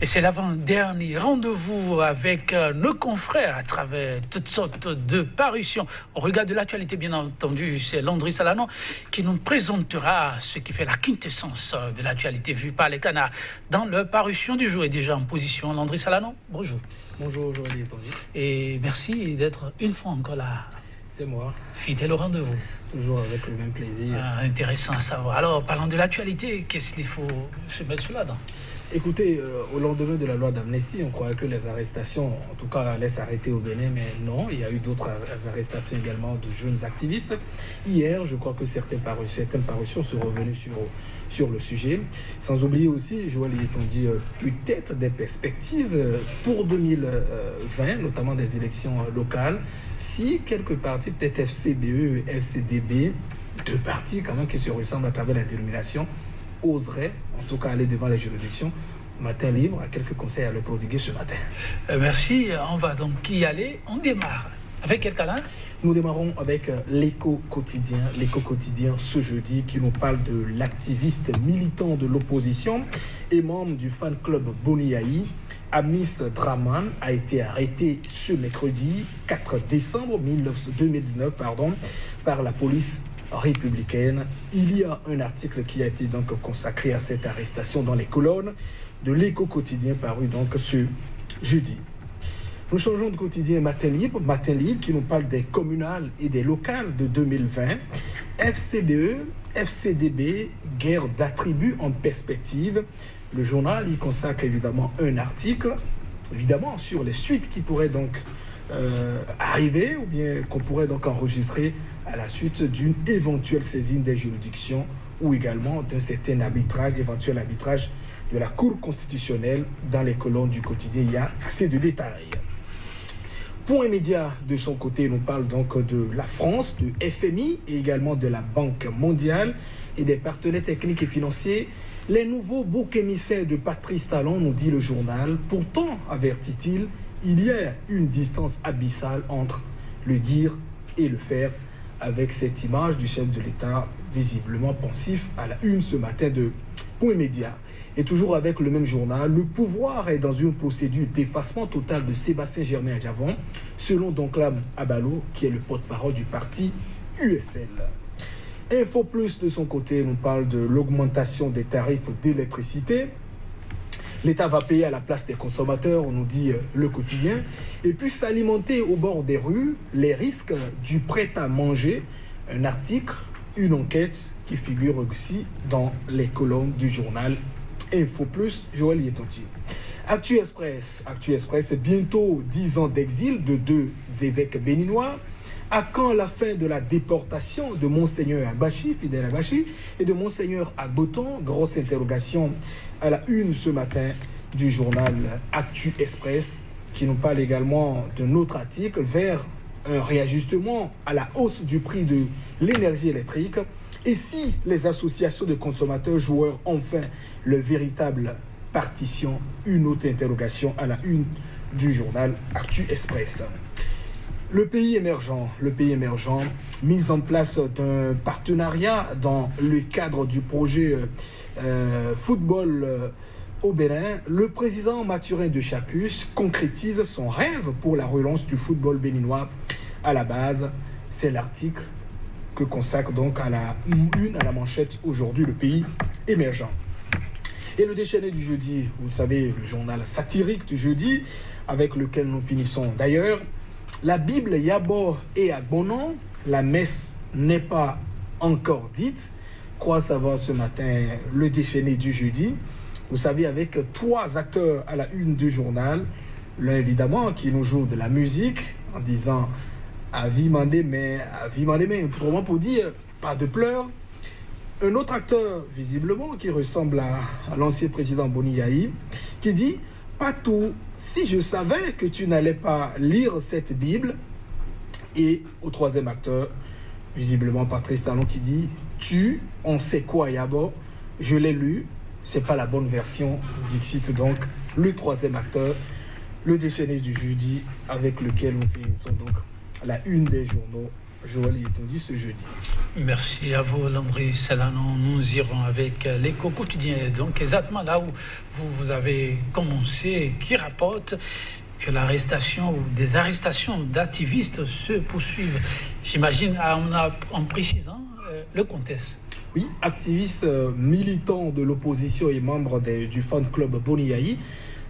Et c'est l'avant-dernier rendez-vous avec nos confrères à travers toutes sortes de parutions. Au regard de l'actualité, bien entendu, c'est Landry Salanon qui nous présentera ce qui fait la quintessence de l'actualité vue par les canards dans leur parution du jour. Et déjà en position, Landry Salanon, bonjour. Bonjour, Joël et Et merci d'être une fois encore là. C'est moi. Fidèle au rendez-vous. Toujours avec le même plaisir. Intéressant à savoir. Alors, parlant de l'actualité, qu'est-ce qu'il faut se mettre sous la dent? Écoutez, au lendemain de la loi d'amnistie, on croyait que les arrestations, en tout cas, allaient s'arrêter au Bénin, mais non, il y a eu d'autres arrestations également de jeunes activistes. Hier, je crois que certaines parutions sont revenues sur le sujet. Sans oublier aussi, Joël dit peut-être des perspectives pour 2020, notamment des élections locales, si quelques partis, peut-être FCBE, FCDB, deux partis quand même qui se ressemblent à travers la dénomination, oseraient en tout cas aller devant les juridictions. Matin libre, à quelques conseils à le prodiguer ce matin. Merci, on va donc y aller. On démarre. Avec quel canal? Nous démarrons avec l'Écho quotidien. L'Écho quotidien ce jeudi qui nous parle de l'activiste militant de l'opposition et membre du fan club Boniaï. Amis Draman a été arrêté ce mercredi 4 décembre 2019 par la police républicaine. Il y a un article qui a été donc consacré à cette arrestation dans les colonnes de l'Écho quotidien paru donc ce jeudi. Nous changeons de quotidien Matin Libre qui nous parle des communales et des locales de 2020. FCBE, FCDB, guerre d'attributs en perspective. Le journal y consacre évidemment un article, évidemment sur les suites qui pourraient donc arriver ou bien qu'on pourrait donc enregistrer à la suite d'une éventuelle saisine des juridictions ou également d'un certain éventuel arbitrage de la Cour constitutionnelle. Dans les colonnes du quotidien, il y a assez de détails. Point Média, de son côté, nous parle donc de la France, de FMI et également de la Banque mondiale et des partenaires techniques et financiers. Les nouveaux boucs émissaires de Patrice Talon, nous dit le journal. Pourtant, avertit-il, il y a une distance abyssale entre le dire et le faire, avec cette image du chef de l'État visiblement pensif à la une ce matin de Point Média. Et toujours avec le même journal, le pouvoir est dans une procédure d'effacement total de Sébastien Germain Adjavon, selon Donclam Abalo, qui est le porte-parole du parti USL. Info Plus, de son côté, nous parle de l'augmentation des tarifs d'électricité. L'État va payer à la place des consommateurs, on nous dit le quotidien, et puis s'alimenter au bord des rues, les risques du prêt-à-manger. Un article, une enquête qui figure aussi dans les colonnes du journal Info Plus, Joël Yetonti. Actu Express, c'est bientôt 10 ans d'exil de deux évêques béninois. À quand la fin de la déportation de Monseigneur Agbachi, Fidèle Agbachi, et de Monseigneur Agboton? Grosse interrogation à la une ce matin du journal Actu Express, qui nous parle également d'un autre article vers un réajustement à la hausse du prix de l'énergie électrique. Et si les associations de consommateurs joueurs ont enfin le véritable partition? Une autre interrogation à la une du journal Actu Express. Le pays émergent, mise en place d'un partenariat dans le cadre du projet football au Bénin. Le président Mathurin de Chapus concrétise son rêve pour la relance du football béninois à la base. C'est l'article que consacre donc à la manchette aujourd'hui le pays émergent. Et le déchaîné du jeudi, vous savez, le journal satirique du jeudi, avec lequel nous finissons d'ailleurs. La Bible Yabor et Agbonon, la messe n'est pas encore dite. Quoi savoir ce matin, le déchaîné du jeudi? Vous savez, avec 3 acteurs à la une du journal. L'un évidemment qui nous joue de la musique en disant avis mandé mais autrement pour dire pas de pleurs. Un autre acteur visiblement qui ressemble à l'ancien président Boniaï qui dit Patou, si je savais que tu n'allais pas lire cette Bible. Et au troisième acteur, visiblement Patrice Talon qui dit tu, on sait quoi Yabo, je l'ai lu, c'est pas la bonne version, Dixit donc, le troisième acteur, le déchaîné du jeudi avec lequel nous finissons donc la une des journaux Joël Yetondu, ce jeudi. Merci à vous, Landry Salanon. Nous irons avec l'écho quotidien, donc exactement là où vous avez commencé, qui rapporte que l'arrestation ou des arrestations d'activistes se poursuivent. J'imagine en précisant le contexte. Oui, activiste militant de l'opposition et membre du fan club Boniaï,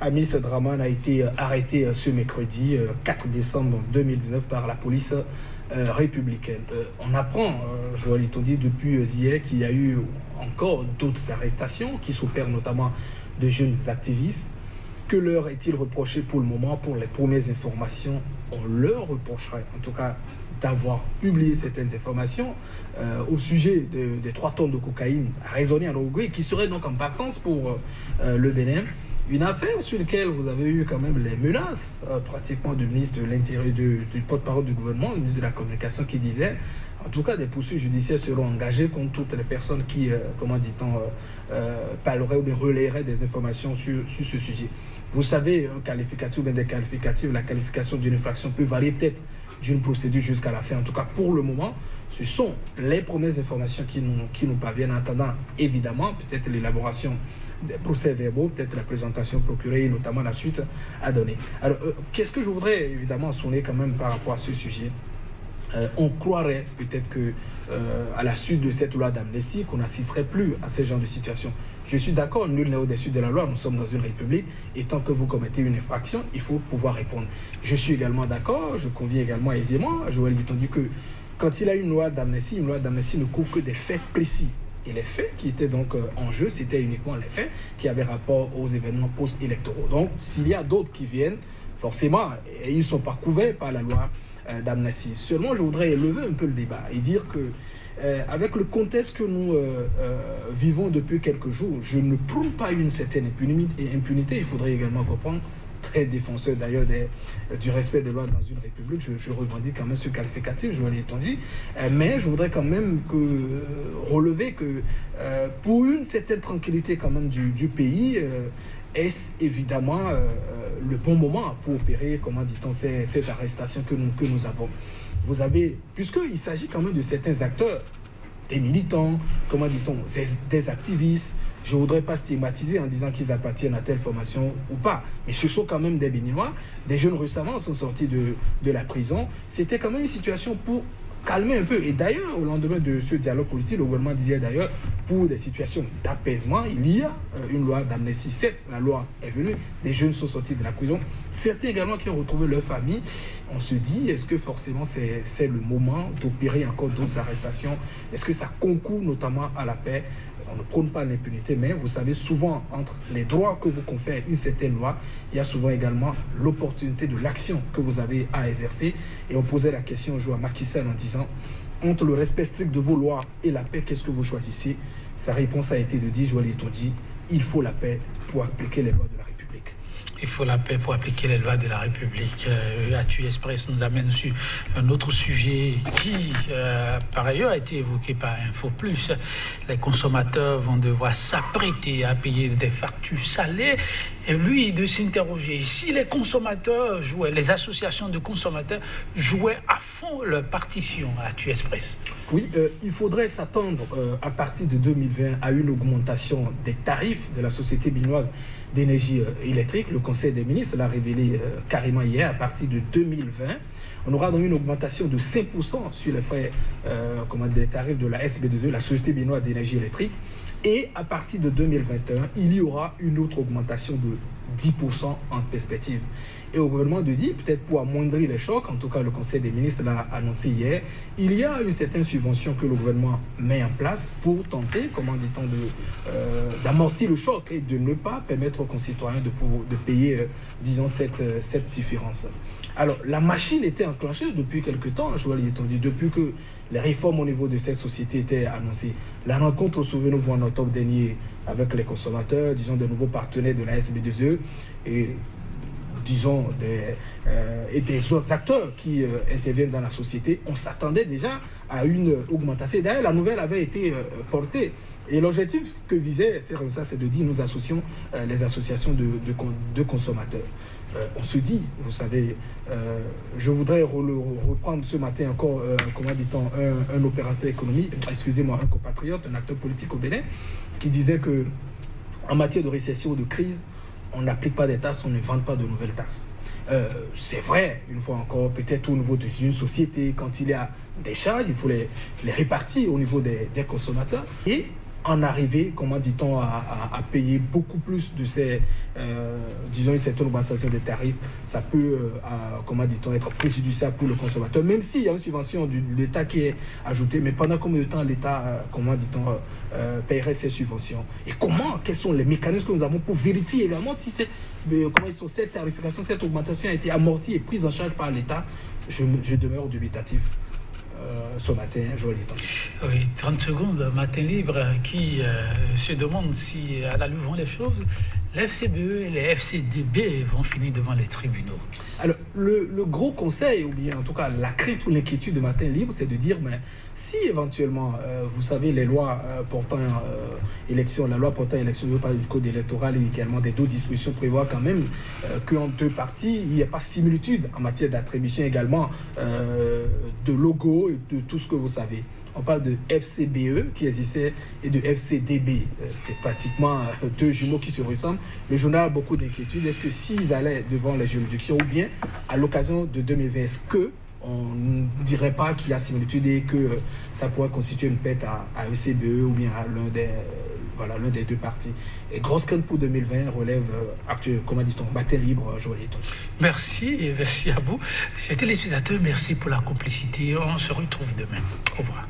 Amis Draman a été arrêté ce mercredi 4 décembre 2019 par la police républicaine. On apprend, Joël Yetondu, depuis hier qu'il y a eu encore d'autres arrestations qui s'opèrent notamment de jeunes activistes. Que leur est-il reproché pour le moment? Pour les premières informations, on leur reprocherait en tout cas d'avoir publié certaines informations au sujet des 3 tonnes de cocaïne raisonnées en Uruguay, qui serait donc en partance pour le Bénin. Une affaire sur laquelle vous avez eu quand même les menaces pratiquement du ministre de l'Intérieur, du porte-parole du gouvernement, le ministre de la Communication, qui disait en tout cas des poursuites judiciaires seront engagées contre toutes les personnes qui, comment dit-on, parleraient ou bien relaieraient des informations sur ce sujet. Vous savez, un qualificatif ou bien des qualificatifs, la qualification d'une infraction peut varier peut-être d'une procédure jusqu'à la fin. En tout cas, pour le moment, ce sont les premières informations qui nous parviennent, en attendant évidemment peut-être l'élaboration des procès-verbaux, peut-être la présentation procurée et notamment la suite à donner. Alors, qu'est-ce que je voudrais évidemment sonner quand même par rapport à ce sujet? On croirait peut-être que à la suite de cette loi d'amnistie, qu'on n'assisterait plus à ce genre de situation. Je suis d'accord, nul n'est au-dessus de la loi, nous sommes dans une république, et tant que vous commettez une infraction, il faut pouvoir répondre. Je suis également d'accord, je conviens également aisément à Joël Yetondu que quand il y a une loi d'amnistie ne couvre que des faits précis. Et les faits qui étaient donc en jeu, c'était uniquement les faits qui avaient rapport aux événements post-électoraux. Donc, s'il y a d'autres qui viennent, forcément, ils ne sont pas couverts par la loi d'amnistie. Seulement, je voudrais élever un peu le débat et dire que avec le contexte que nous vivons depuis quelques jours, je ne prône pas une certaine impunité. Il faudrait également comprendre, très défenseur d'ailleurs du respect des lois dans une république, je revendique quand même ce qualificatif, je l'ai dit, mais je voudrais quand même relever que pour une certaine tranquillité quand même du pays, est-ce évidemment le bon moment pour opérer, comment dit-on, ces arrestations que nous avons. Vous avez, puisqu'il s'agit quand même de certains acteurs, des militants, comment dit-on, des activistes, je ne voudrais pas stigmatiser en disant qu'ils appartiennent à telle formation ou pas, mais ce sont quand même des Béninois, des jeunes récemment sont sortis de la prison. C'était quand même une situation pour calmer un peu. Et d'ailleurs, au lendemain de ce dialogue politique, le gouvernement disait d'ailleurs, pour des situations d'apaisement, il y a une loi d'amnistie. Certes, la loi est venue, des jeunes sont sortis de la prison, certains également qui ont retrouvé leur famille. On se dit, est-ce que forcément c'est le moment d'opérer encore d'autres arrestations? Est-ce que ça concourt notamment à la paix? On ne prône pas l'impunité, mais vous savez, souvent, entre les droits que vous confère une certaine loi, il y a souvent également l'opportunité de l'action que vous avez à exercer. Et on posait la question au jour à Macky Sall en disant, entre le respect strict de vos lois et la paix, qu'est-ce que vous choisissez? Sa réponse a été de dire, Joël Yetondu, il faut la paix pour appliquer les lois de la République. Il faut la paix pour appliquer les lois de la République. Actu Express nous amène sur un autre sujet qui, par ailleurs, a été évoqué par Info Plus. Les consommateurs vont devoir s'apprêter à payer des factures salées. Et lui, de s'interroger si les consommateurs jouaient, les associations de consommateurs jouaient à fond leur partition à Actu Express. Oui, il faudrait s'attendre à partir de 2020 à une augmentation des tarifs de la Société béninoise d'énergie électrique. Le Conseil des ministres l'a révélé carrément hier. À partir de 2020, on aura donc une augmentation de 5% sur les frais, des tarifs de la SB2E, la Société béninoise d'énergie électrique. Et à partir de 2021, il y aura une autre augmentation de 10% en perspective. Et au gouvernement de dire, peut-être pour amoindrir les chocs, en tout cas le Conseil des ministres l'a annoncé hier, il y a une certaine subvention que le gouvernement met en place pour tenter, comment dit-on, d'amortir le choc et de ne pas permettre aux concitoyens de payer, disons, cette différence. Alors, la machine était enclenchée depuis quelque temps, Joël Yetondu, depuis que les réformes au niveau de cette société étaient annoncées. La rencontre, souvenez-vous, en octobre dernier, avec les consommateurs, disons, des nouveaux partenaires de la SB2E et, disons, des autres acteurs qui interviennent dans la société, on s'attendait déjà à une augmentation. D'ailleurs, la nouvelle avait été portée. Et l'objectif que visait c'est de dire nous associons les associations de consommateurs. on se dit, vous savez, je voudrais reprendre ce matin encore, comment dit-on, un opérateur économique, excusez-moi, un compatriote, un acteur politique au Bénin, qui disait que en matière de récession ou de crise, on n'applique pas des taxes, on ne vend pas de nouvelles taxes. C'est vrai, une fois encore, peut-être au niveau d'une société, quand il y a des charges, il faut les répartir au niveau des consommateurs et en arriver, comment dit-on, à payer beaucoup plus de ces, disons, une certaine augmentation des tarifs, ça peut, comment dit-on, être préjudiciable pour le consommateur, même s'il y a une subvention de l'État qui est ajoutée, mais pendant combien de temps l'État, comment dit-on, paierait ces subventions? Et quels sont les mécanismes que nous avons pour vérifier également si cette tarification, cette augmentation a été amortie et prise en charge par l'État? Je demeure dubitatif. Ce matin, Joël Litton. Oui, 30 secondes, Matin Libre, qui se demande si, à la louve les choses, l'FCBE et les FCDB vont finir devant les tribunaux. Alors, le gros conseil, ou bien en tout cas la crainte ou l'inquiétude de Matin Libre, c'est de dire, mais si éventuellement, vous savez, les lois portant élection, la loi portant élection, je parle du code électoral et également des d'autres dispositions prévoient quand même qu'en deux parties, il n'y a pas similitude en matière d'attribution également de logo et de tout ce que vous savez. On parle de FCBE qui existait et de FCDB. C'est pratiquement deux jumeaux qui se ressemblent. Le journal a beaucoup d'inquiétudes. Est-ce que s'ils allaient devant les juridictions ou bien à l'occasion de 2020, est-ce qu'on ne dirait pas qu'il y a similitude et que ça pourrait constituer une perte à FCBE ou bien à l'un des deux partis? Et grosse crainte pour 2020 relève comment dit-on, Matin Libre, Joël Litton. Merci à vous. Chers téléspectateurs, merci pour la complicité. On se retrouve demain. Au revoir.